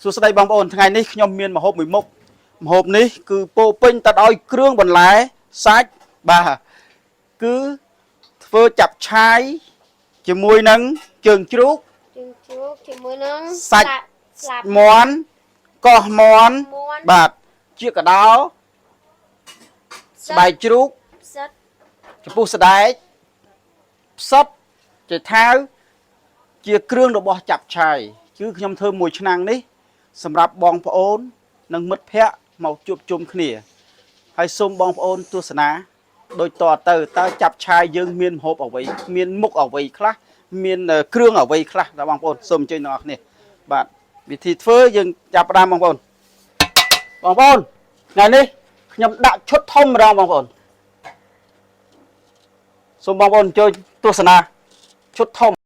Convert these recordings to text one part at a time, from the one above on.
សួស្តីបងប្អូនថ្ងៃនេះខ្ញុំមានម្ហូបមួយមុខម្ហូបនេះគឺពោពេញទៅដោយគ្រឿងបន្លែសាច់បាទគឺធ្វើចាប់ឆាយជាមួយនឹងជើងជ្រូកជាមួយនឹងសាច់មាន់កោះមាន់បាទជាកដោស្បែកជ្រូកផ្សិតចំពោះស្ដែកផ្សិតចេថាវជាគ្រឿងរបស់ចាប់ឆាយគឺខ្ញុំធ្វើមួយឆ្នាំងនេះសម្រាប់បងប្អូននិងមិត្តភ័ក្តិមកជួបជុំគ្នាហើយសូមបងប្អូនទស្សនាដូចតទៅចាប់ឆាយយើងមានម្ហូបអ្វីមានមុខអ្វីខ្លះមានគ្រឿងអ្វីខ្លះដល់បងប្អូនសូមអញ្ជើញអ្នកនរគ្នាបាទវិធីធ្វើយើងចាប់ផ្ដើមបងប្អូនថ្ងៃនេះខ្ញុំដាក់ឈុតធំម្ដងបងប្អូនសូមបងប្អូនជួយទស្សនាឈុតធំ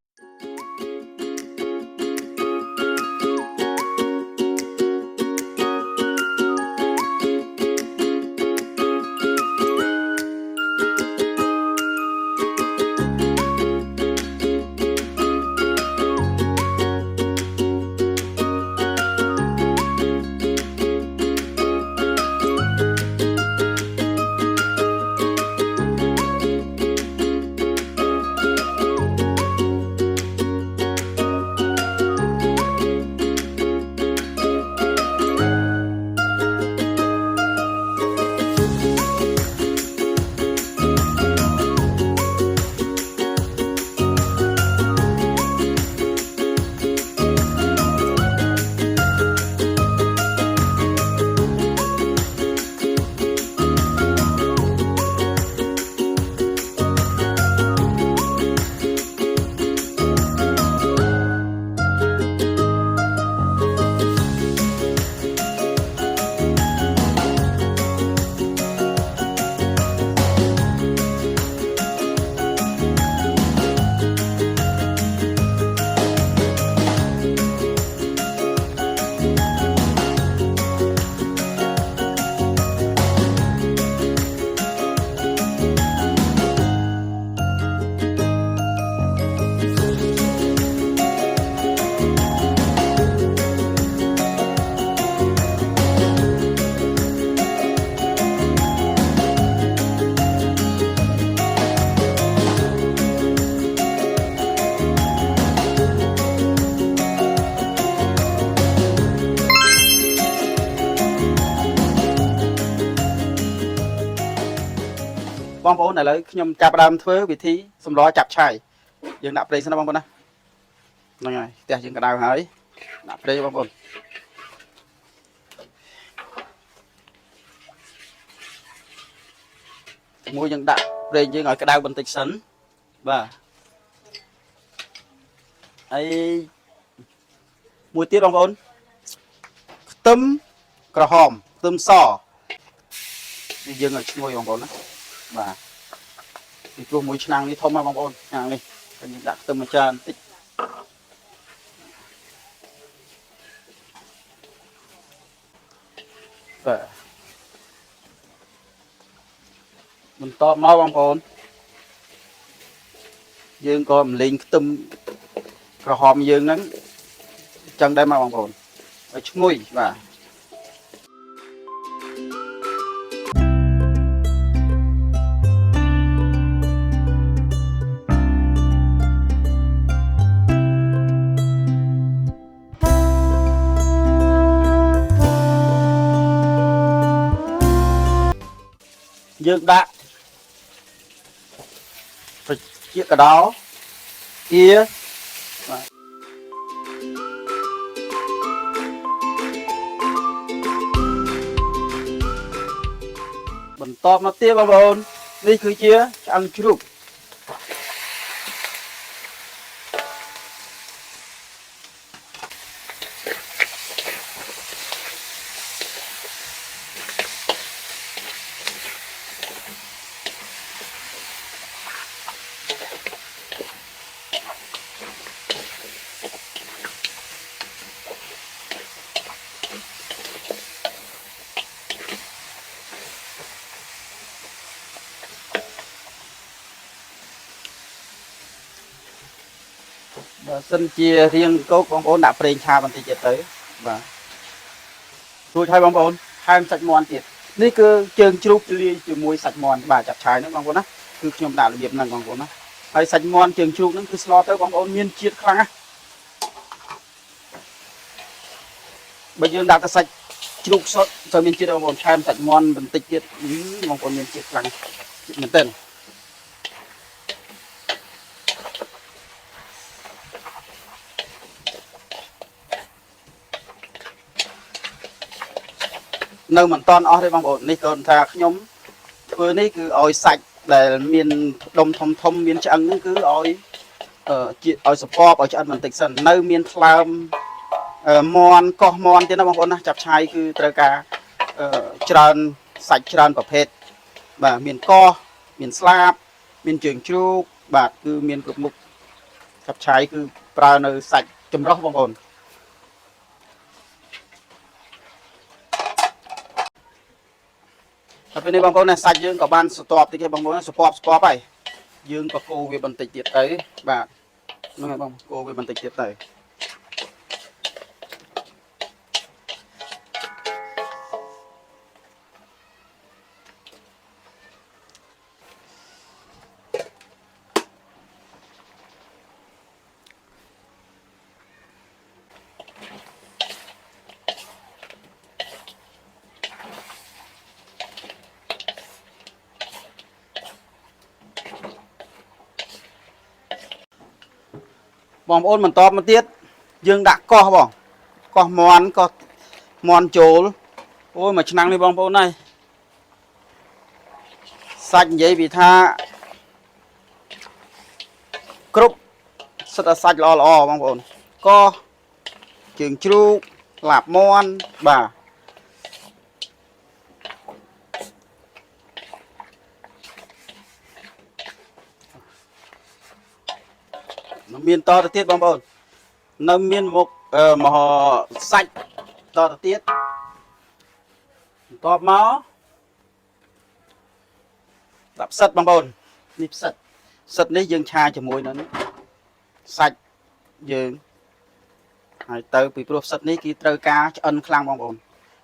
បងប្អូនឥឡូវខ្ញុំចាប់ផ្ដើមធ្វើវិធីសម្លចាប់ឆាយយើងដាក់ប្រេងសិនណាបងប្អូនណាហ្នឹងហើយផ្ទះយើងក្តៅហើយដាក់ប្រេងបងប្អូនមួយយើងដាក់ប្រេងយើងឲ្យក្តៅបន្តិចសិនបាទហើយមួយទៀតបងប្អូនខ្ទឹមក្រហមខ្ទឹមសយើងឲ្យឈ្ងុយបងប្អូនណាបាទពីព្រោះមួយឆ្នាំងនេះធំណាស់បងប្អូនឆ្នាំងនេះខ្ញុំដាក់ខ្ទឹមមួយចានបន្តិចបាទបន្តមកបងប្អូនយើងក៏រំលែងខ្ទឹមក្រហមយើងហ្នឹងចឹងដែរមកបងប្អូនឲ្យឈ្ងុយបាទយើងដាក់ជាកដោអៀបាទបន្តមកទៀតបងប្អូននេះគឺជាឆ្អឹងជ្រូកបើសិនជារៀងកោកបងប្អូនដាក់ប្រេងឆាបន្តិចទៀតទៅបាទ រួចហើយបងប្អូនថែមសាច់មាន់ទៀតនេះគឺជើងជ្រូកលាយជាមួយសាច់មាន់បាទចាប់ឆាយហ្នឹងបងប្អូនណាគឺខ្ញុំដាក់របៀបហ្នឹងបងប្អូនណាហើយសាច់មាន់ជើងជ្រូកហ្នឹងគឺស្លទៅបងប្អូនមានជាតិខ្លាំងណាស់បើយើងដាក់តែសាច់ជ្រូកសុទ្ធទៅមានជាតិបងប្អូនថែមសាច់មាន់បន្តិចទៀតបងប្អូនមានជាតិខ្លាំងមែនទែននៅមិនតាន់អស់ទេបងប្អូននេះគាត់ថាខ្ញុំធ្វើនេះគឺឲ្យសាច់ដែលមានដុំធំមានឆ្អឹងហ្នឹងគឺឲ្យឲ្យសពបឲ្យឆ្អិនបន្តិចសិននៅមានថ្លើមមាន់កោះមាន់ទៀតណាបងប្អូនណាចាប់ឆាយគឺត្រូវការច្រើនសាច់ច្រើនប្រភេទបាទមានកោះមានស្លាបមានជើងជ្រូកបាទគឺមានគ្រប់មុខចាប់ឆាយគឺប្រើនៅសាច់ចម្រុះបងប្អូនហើយពេលនេះបងប្អូនណាសាច់យើងក៏បានស្ទាប់តិចហើយបងប្អូនស្ពាប់ហើយយើងក៏កូរវាបន្តិចទៀតទៅបាទហ្នឹងហើយបងកូរវាបន្តិចទៀតទៅបងប្អូនបន្តមកទៀតយើងដាក់កោះបងកោះមាន់ចូលអូយមួយឆ្នាំងនេះបងប្អូនហើយសាច់និយាយពីថាគ្រប់សិតតែសាច់ល្អបងប្អូនកោះជើងជ្រូកឡាបមាន់បាទមានតទៅទៀតបងប្អូននៅមានមុខមហសាច់តទៅទៀតបន្ទាប់មកដាក់ផ្សិតបងប្អូននេះផ្សិតនេះយើងឆាជាមួយនឹងសាច់យើងហើយទៅពីព្រោះផ្សិតនេះគឺត្រូវការឆ្អិនខ្លាំងបងប្អូន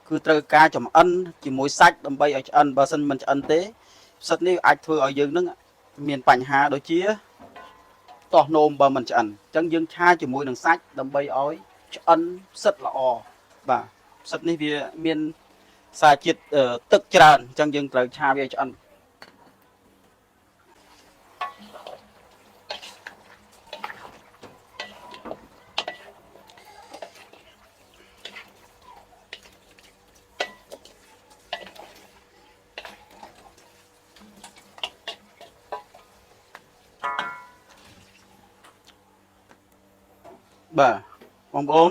គឺត្រូវការចំអិនជាមួយសាច់ដើម្បីឲ្យឆ្អិនបើមិនមិនឆ្អិនទេផ្សិតនេះអាចធ្វើឲ្យយើងនឹងមានបញ្ហាដូចជាតោះនោមបើមិនឆ្អិនអញ្ចឹងយើងឆាជាមួយនឹងសាច់ដើម្បីឲ្យឆ្អិនផ្សិតល្អបាទផ្សិតនេះវាមានសារជាតិទឹកច្រើនអញ្ចឹងយើងត្រូវឆាវាឲ្យឆ្អិនបាទបងប្អូន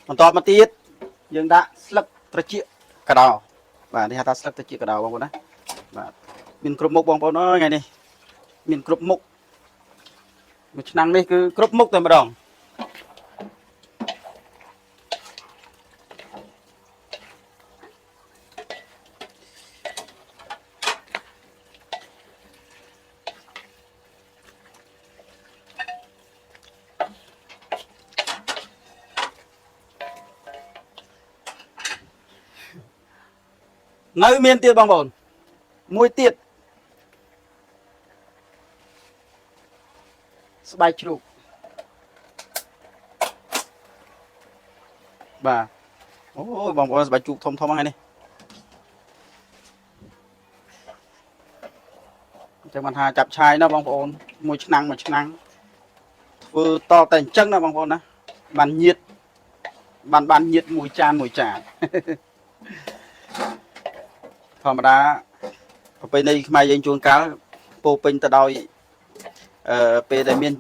បន្តមកទៀតយើងដាក់ស្លឹកត្រចៀកកដោបាទនេះហៅថាស្លឹកត្រចៀកកដោបងប្អូនណាបាទមានគ្រប់មុខបងប្អូនអើយថ្ងៃនេះមានគ្រប់មុខមួយឆ្នាំងនេះគឺគ្រប់មុខតែម្ដងនៅមានទៀតបងប្អូនមួយទៀតស្បែកជ្រូកបាទអូយបងប្អូនស្បែកជ្រូកធំហ្នឹងនេះអញ្ចឹងបានថាចាប់ឆាយណាបងប្អូនមួយឆ្នាំងធ្វើតតែអញ្ចឹងណាបងប្អូនណាបានញៀតបានញៀតមួយចានធម្មតាប្រពៃណីខ្មែរយើងជួនកាលពោពេញទៅដោយពេលដែលមាន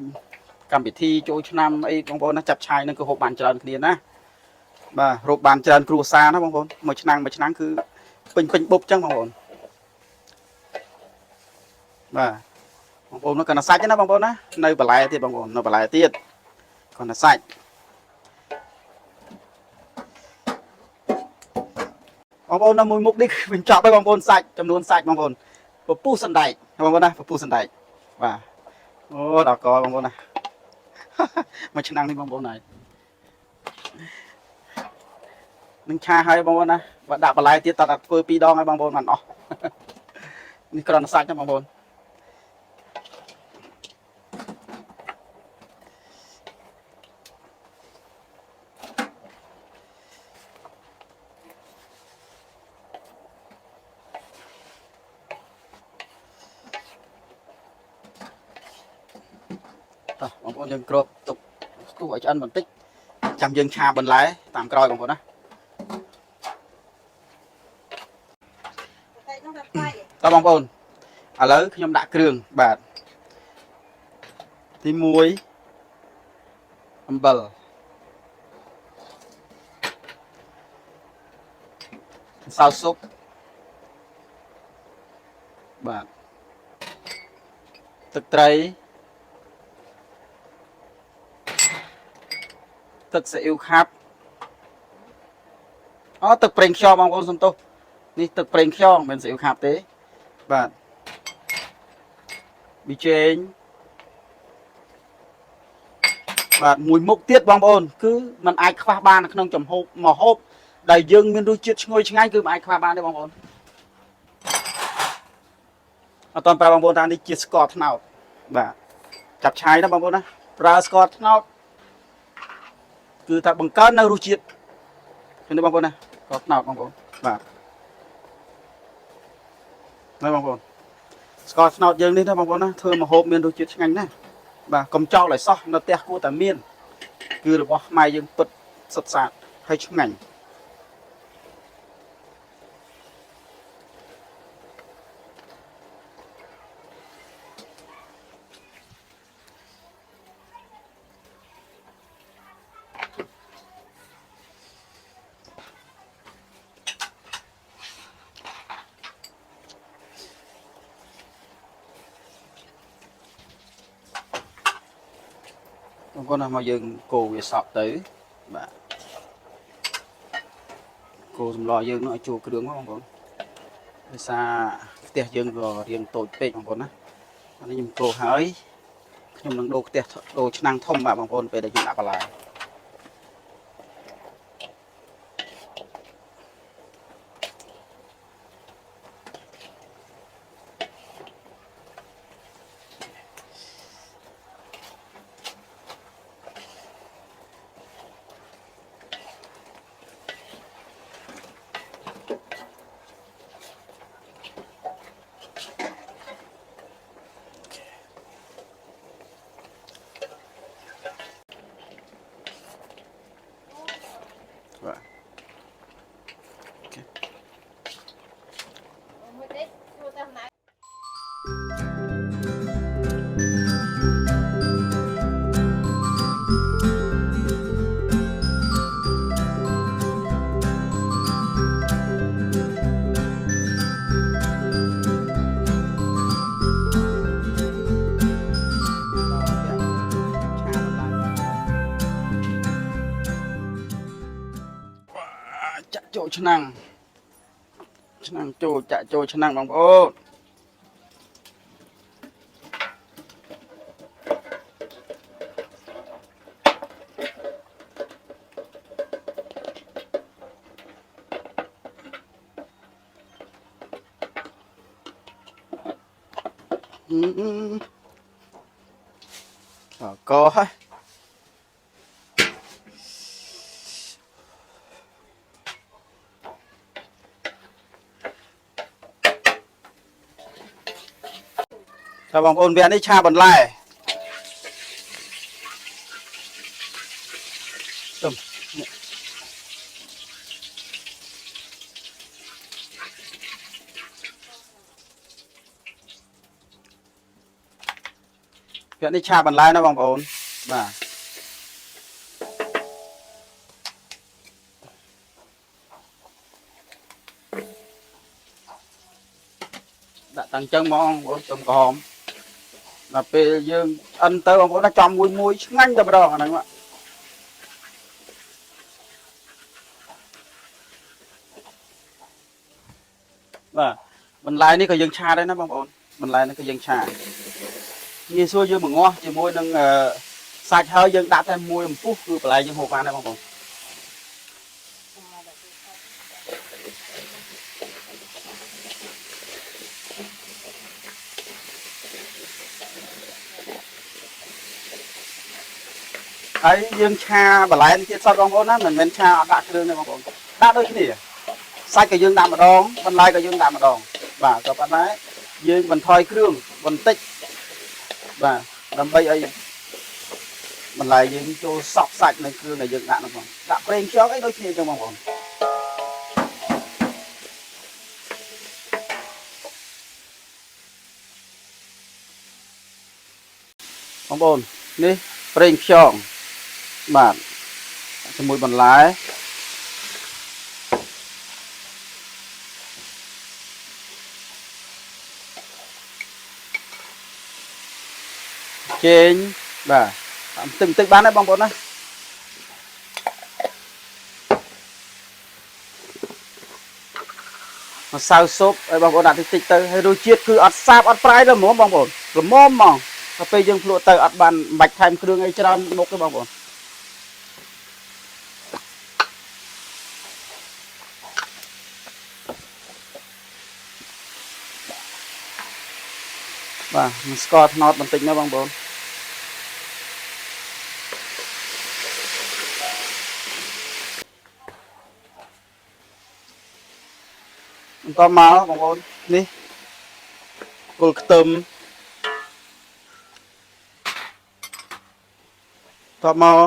កម្មវិធីចូលឆ្នាំអីបងប្អូនណាចាប់ឆាយនឹងគឺហូបបានច្រើនគ្នាណាបាទហូបបានច្រើនគ្រួសារណាបងប្អូនមួយឆ្នាំគឺពេញបុកចឹងបងប្អូនបាទបងប្អូននោះគាត់ណាសាច់ណាបងប្អូនណានៅបន្លែទៀតបងប្អូននៅបន្លែទៀតគាត់ណាសាច់បងប្អូននៅមួយមុខនេះបញ្ចប់ហើយបងប្អូនសាច់ចំនួនសាច់បងប្អូនពពុះសណ្ដែកបងប្អូនណាពពុះសណ្ដែកបាទអូដល់កបងប្អូនណាមួយឆ្នាំងនេះបងប្អូនហើយ នឹងឆាហើយបងប្អូនណាបើដាក់បន្លែទៀតតើធ្វើ2ដងហើយបងប្អូនបានអស់នេះគ្រាន់តែសាច់ណាបងប្អូនបងប្អូនយើងគ្របទុកស្ទុះឲ្យឆ្អិនបន្តិចចាំយើងឆាបន្លែតាមក្រោយបងប្អូនណាតើបងប្អូនឥឡូវខ្ញុំដាក់គ្រឿងបាទទី1អំបិលម្សៅស៊ុបបាទទឹកត្រីទឹកស៊ីអ៊ីវខាប់ទឹកប្រេងខ្យងបងប្អូនសំទោសនេះទឹកប្រេងខ្យងមិនស៊ីអ៊ីវខាប់ទេបាទប៊ីចេងបាទមួយមុខទៀតបងប្អូនគឺมันអាចខ្វះបាននៅក្នុងចំហម្ហូបដែលយើងមានរសជាតិឈ្ងុយឆ្ងាញ់គឺមិនអាចខ្វះបានទេបងប្អូនអត់តប្រើបងប្អូនថានេះជាស្ករត្នោតបាទចាប់ឆាយណាបងប្អូនណាប្រើស្ករត្នោតគឺថាបង្កើននៅរសជាតិឃើញទេបងប្អូនណាស្ករត្នោតបងប្អូនបាទណាបងប្អូនស្ករត្នោតយើងនេះណាបងប្អូនណាធ្វើម្ហូបមានរសជាតិឆ្ងាញ់ណាស់បាទកុំចោលឲ្យសោះនៅផ្ទះគួរតែមានគឺរបស់ខ្មែរយើងពិតសុទ្ធសាធហើយឆ្ងាញ់បងប្អូនណាមកយើងកូរវាសក់ទៅបាទកូរសម្លយើងនោះឲ្យចូលគ្រឿងមកបងប្អូនដោយសារផ្ទះយើងក៏រៀងតូចពេកបងប្អូនណានេះខ្ញុំកូរហើយខ្ញុំនឹងដូរផ្ទះដូរឆ្នាំងធំបាទបងប្អូនពេលដែលខ្ញុំដាក់បន្លែបាទចាក់ចូលឆ្នាំងចូលចាក់ចូលឆ្នាំងបងប្អូនកហើយតើបងប្អូនវានេះឆាបន្លែទុំវានេះឆាបន្លែណាបងប្អូនបាទដាក់តាំងចឹងហ្មងបងប្អូនទុំក្រហមដល់ពេលយើងអិនទៅបងប្អូនណាចំមួយឆ្ងាញ់តែម្ដងអាហ្នឹងបាទបន្លែនេះក៏យើងឆាដែរណាបងប្អូនបន្លែនេះក៏យើងឆាងាយស្រួលយើងបង្ងាស់ជាមួយនឹងសាច់ហើយយើងដាក់តែមួយអំពុះគឺបន្លែយើងហូបបានដែរបងប្អូន ấy dương cha bà lại kia sao con bố nó mình cha đặt lương này con đã đôi cái gì sai cái dương đạm mà đòn bên lai cái dương đạm mà đòn và các bạn thấy dương mình thôi kêu mình tích và làm bây ấy mình lại dương cho sọc sạch này kêu này dương đạm nó còn đạm lên cho cái đôi kia cho mong còn mong bồn đi lên cho bạn cho mùi bằng lái trên và từng từng bán đấy bông bồn đó mà sao xốp ấy bông bồn đặt tích tới hay đôi chiết cứ ắt sáp ắt phai đó muốn bông bồn rồi mồm mỏng cà phê dương lụa tới ắt bàn bạch thành kêu ngay cho một cái bông bồn và score nốtបន្តិចណាបងប្អូនបន្តមកបងប្អូននេះគល់ខ្ទឹមតមក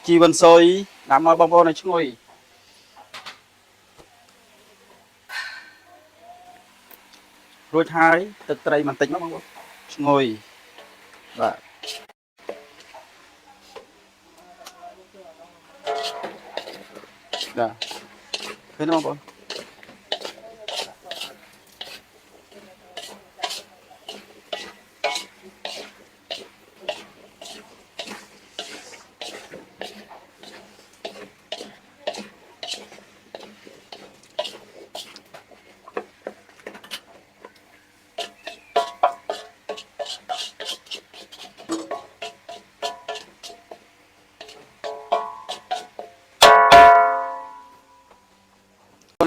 ជីវិនសុយដាក់មកបងប្អូនឲ្យឈ្ងុយរួចហើយទឹកត្រីបន្តិចមកបងប្អូនឈ្ងុយបាទបាទឃើញទេបងប្អូន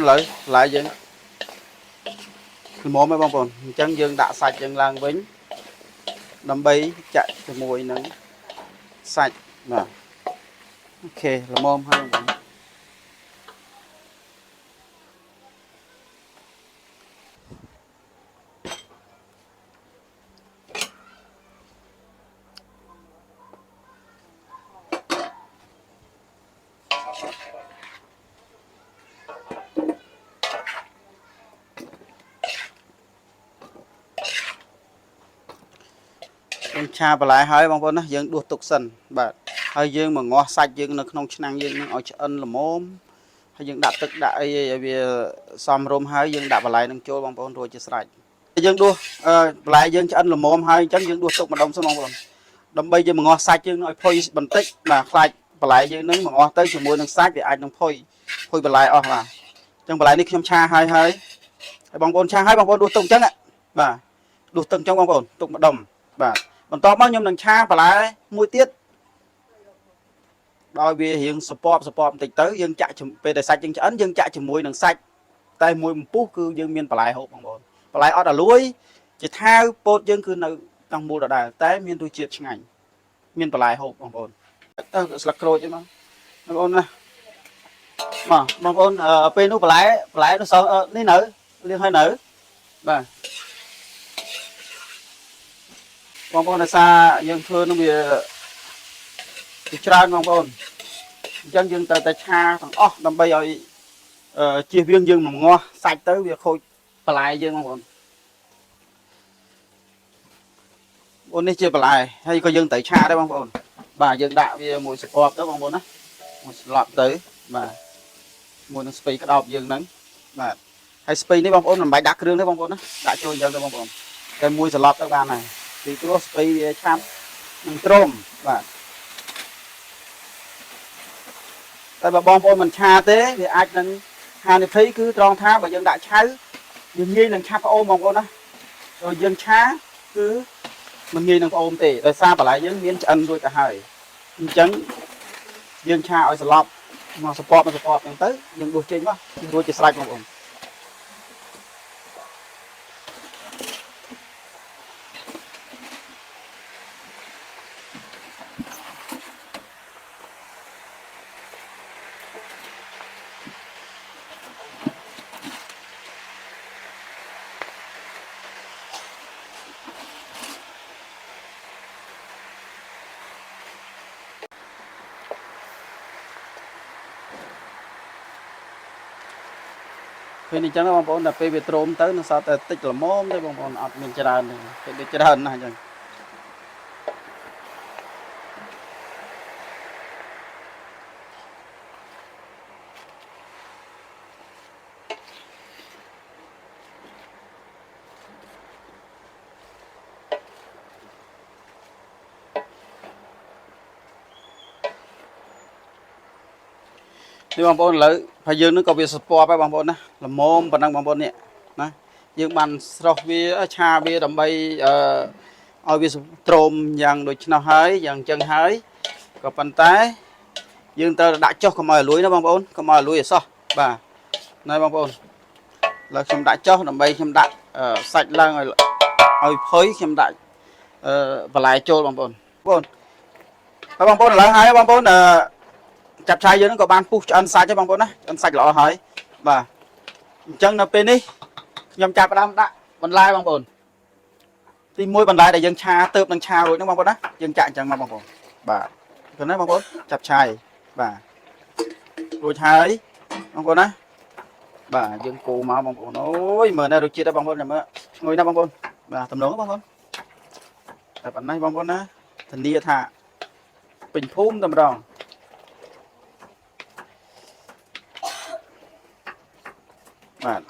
lại lại vậy mồm mấy bông bồn chân dương đã sạch chân lang vĩnh đâm bay chạy cho mùi nắng sạch mà ok là mồm hai bông ឆាបន្លែហើយបងប្អូនណាយើងដួសទុកសិនបាទហើយយើងមកងាស់សាច់យើងនៅក្នុងឆ្នាំងយើងនឹងឲ្យឆ្អិនល្មមហើយយើងដាក់ទឹកដាក់អីឲ្យវាសមរម្យហើយយើងដាក់បន្លែនឹងចូលបងប្អូនរួចជាស្រេចយើងដួសបន្លែយើងឆ្អិនល្មមហើយអញ្ចឹងយើងដួសទុកម្ដុំសិនបងប្អូនដើម្បីយើងមកងាស់សាច់យើងឲ្យផុយបន្តិចបាទខ្លាចបន្លែយើងនឹងមកងាស់ទៅជាមួយនឹងសាច់វាអាចនឹងផុយបន្លែអស់បាទអញ្ចឹងបន្លែនេះខ្ញុំឆាហើយបងប្អូនឆាហើយបងប្អូនដួសទុកអញ្ចឹងបាទដួសទឹកអញ្ចឹងបងប្អូនទុកម្ដុំបាទបន្តមកខ្ញុំនឹងឆាបន្លែមួយទៀតដោយវារៀងសពបន្តិចទៅយើងចាក់ពេលដែលសាច់យើងឆ្អិនយើងចាក់ជាមួយនឹងសាច់តែមួយបំពុះគឺយើងមានបន្លែហូបបងប្អូនបន្លែអត់ឲ្យលួយជាថាវពោតយើងគឺនៅក្នុងមូលដដែលតែមានរសជាតិឆ្ងាញ់មានបន្លែហូបបងប្អូនទៅស្លឹកក្រូចហ្នឹងបងប្អូនណាបងប្អូនពេលនោះបន្លែនោះសោះនេះនៅលៀងហើយនៅបាទបងប្អូនដោយសារយើងធ្វើនឹងវាច្រើនបងប្អូនអញ្ចឹងយើងត្រូវតែឆាទាំងអស់ដើម្បីឲ្យជៀសវាងយើងមកងាស់សាច់ទៅវាខូចបន្លែយើងបងប្អូនអូននេះជាបន្លែហើយក៏យើងត្រូវឆាដែរបងប្អូនបាទយើងដាក់វាមួយស្ពបទៅបងប្អូនណាមួយស្លាប់ទៅបាទមួយនឹងស្ពៃក្តោបយើងហ្នឹងបាទហើយស្ពៃនេះបងប្អូនមិនបាច់ដាក់គ្រឿងទេបងប្អូនណាដាក់ចូលអញ្ចឹងទៅបងប្អូនតែមួយស្លាប់ទៅបានហើយពីព្រោះស្ពៃវាឆាប់នឹងទ្រាំបាទតែបើបងប្អូនមិនឆាទេវាអាចនឹងហានិភ័យគឺត្រង់ថាបើយើងដាក់ឆៅយើងងាយនឹងឆាប់ផ្អូមបងប្អូនណាបើយើងឆាគឺមិនងាយនឹងផ្អូមទេដោយសារបន្លែយើងមានឆ្អិនរួចទៅហើយអញ្ចឹងយើងឆាឲ្យសឡប់ មកសពតមកសពតហ្នឹងទៅយើងដួសចេញមករួចជាស្រេចបងប្អូនពេលនេះចឹងបងប្អូនដល់ពេលវាទ្រាំទៅនឹងសល់តែតិចល្មមទេបងប្អូនអត់មានច្រើនទេពេលវាច្រើនណាស់ចឹងនេះបងប្អូនឥឡូវហើយយើងនឹងក៏វាស្ពាប់ហើយបងប្អូនណាល្មមប៉ុណ្ណឹងបងប្អូននេះណាយើងបានស្រោះវាឆាវាដើម្បីឲ្យវាទ្រាំយ៉ាងដូចនោះហើយយ៉ាងចឹងហើយក៏ប៉ុន្តែយើងត្រូវដាក់ចុះកុំឲ្យលួយណាបងប្អូនកុំឲ្យលួយឲ្យសោះបាទណែបងប្អូនឥឡូវខ្ញុំដាក់ចុះដើម្បីខ្ញុំដាក់សាច់ឡើងឲ្យផុយខ្ញុំដាក់បន្លែចូលបងប្អូនហើយបងប្អូនឥឡូវហើយបងប្អូនចាប់ឆាយយើងក៏បានពុះឆ្អិនសាច់ហើយបងប្អូនណាឆ្អិនសាច់ល្អហើយបាទអញ្ចឹងនៅពេលនេះខ្ញុំចាប់ផ្ដើមដាក់បន្លែបងប្អូនទី1បន្លែដែលយើងឆាទៅនឹងឆារួចហ្នឹងបងប្អូនណាយើងចាក់អញ្ចឹងមកបងប្អូនបាទឃើញទេបងប្អូនចាប់ឆាយបាទរួចហើយបងប្អូនណាបាទយើងកូរមកបងប្អូនអូយមើលនៅរសជាតិហ្នឹងបងប្អូនមើលឈ្ងុយណាស់បងប្អូនបាទតំណងបងប្អូនតែប៉ុណ្ណេះបងប្អូនណាធានាថាពេញភូមិតែម្ដងបាទ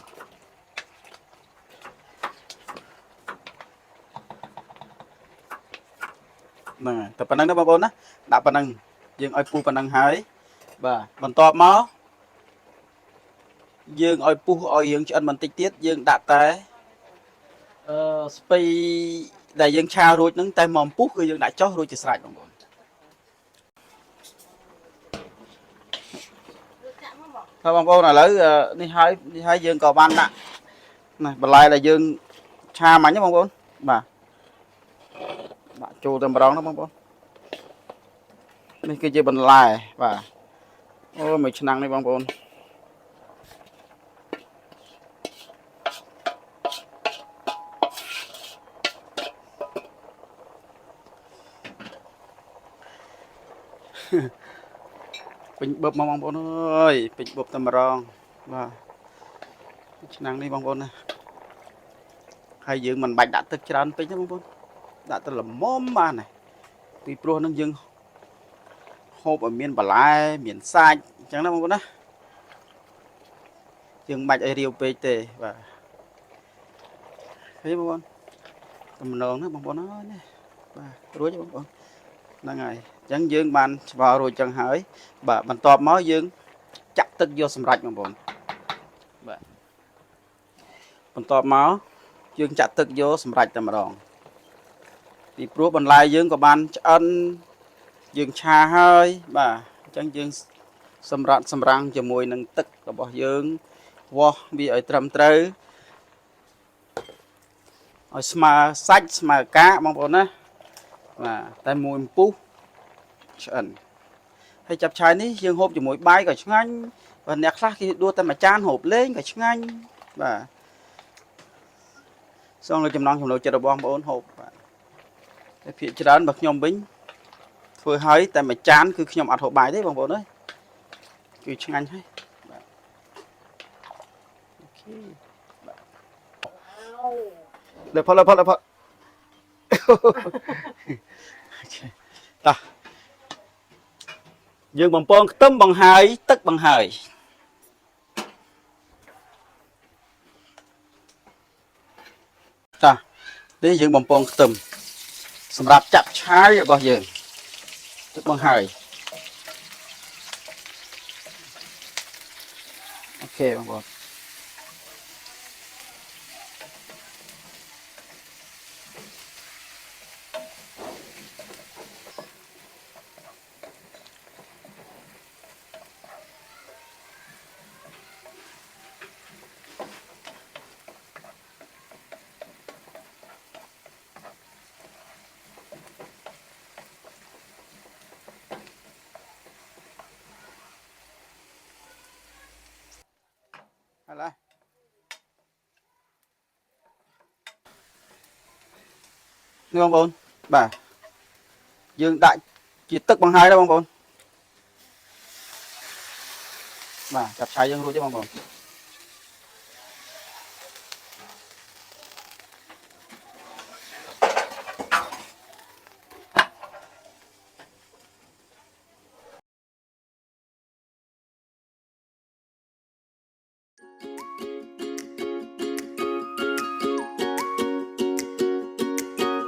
ហ្នឹងហើយតែប៉ុណ្្នឹងណាបងប្អូនណាដាក់ប៉ុណ្្នឹងយើងឲ្យពុះប៉ុណ្្នឹងហើយបាទបន្ទាប់មកយើងឲ្យពុះឲ្យយើងឆ្អិនបន្តិចទៀតយើងដាក់តែស្ពៃដែលយើងឆារួចហ្នឹងតែមកពុះគឺយើងដាក់ចុះរួចជាស្រេចបងប្អូនហើយបងប្អូនឥឡូវនេះហើយយើងក៏បានដាក់ណាបន្លែដែលយើងឆាមិញណាបងប្អូនបាទដាក់ចូលទៅម្ដងណាបងប្អូននេះគឺជាបន្លែបាទអូមួយឆ្នាំងនេះបងប្អូនពេញបឹបមកបងប្អូនអើយពេញបឹបតែម្ដងបាទឆ្នាំងនេះបងប្អូនណាហើយយើងមិនបាច់ដាក់ទឹកច្រើនពេកទេបងប្អូនដាក់តែល្មមបានណាពីព្រោះនឹងយើងហូបឲ្យមានបន្លែមានសាច់អញ្ចឹងណាបងប្អូនណាយើងមិនបាច់ឲ្យរាវពេកទេបាទឃើញបងប្អូនតំណងណាបងប្អូនអើយនេះបាទរួចបងប្អូនហ្នឹងហើយអញ្ចឹងយើងបានស្វល់រួចចឹងហើយបាទបន្ទាប់មកយើងចាក់ទឹកយកសម្រេចបងប្អូនបាទបន្ទាប់មកយើងចាក់ទឹកយកសម្រេចតែម្ដងពីព្រោះបន្លែយើងក៏បានឆ្អិនយើងឆាហើយបាទអញ្ចឹងយើងសម្រាំងជាមួយនឹងទឹករបស់យើងវាស់វាឲ្យត្រឹមត្រូវឲ្យស្មើសាច់ស្មើកាកបងប្អូនណាបាទតែមួយពុះឆ្អិនហើយចាប់ឆាយនេះយើងហូបជាមួយបាយក៏ឆ្ងាញ់បាទអ្នកខ្លះគេដួសតែមួយចានហូបលេងក៏ឆ្ងាញ់បាទសងលើចំណង់ចំណូលចិត្តរបស់បងប្អូនហូបបាទតែភាគច្រើនរបស់ខ្ញុំវិញធ្វើហើយតែមួយចានគឺខ្ញុំអត់ហូបបាយទេបងប្អូនអើយគឺឆ្ងាញ់ហើយបាទអូខេបាទផលតោះយើងបំពងខ្ទឹមបង្ហើយទឹកបង្ហើយនេះយើងបំពងខ្ទឹមសម្រាប់ចាក់ឆាយរបស់យើងទឹកបង្ហើយអូខេបងប្អូន Hay là Nghe bông bồn bà dương đại chỉ tức bằng hai đó bông bồn bà chặt chai dương rồi chứ bông bồn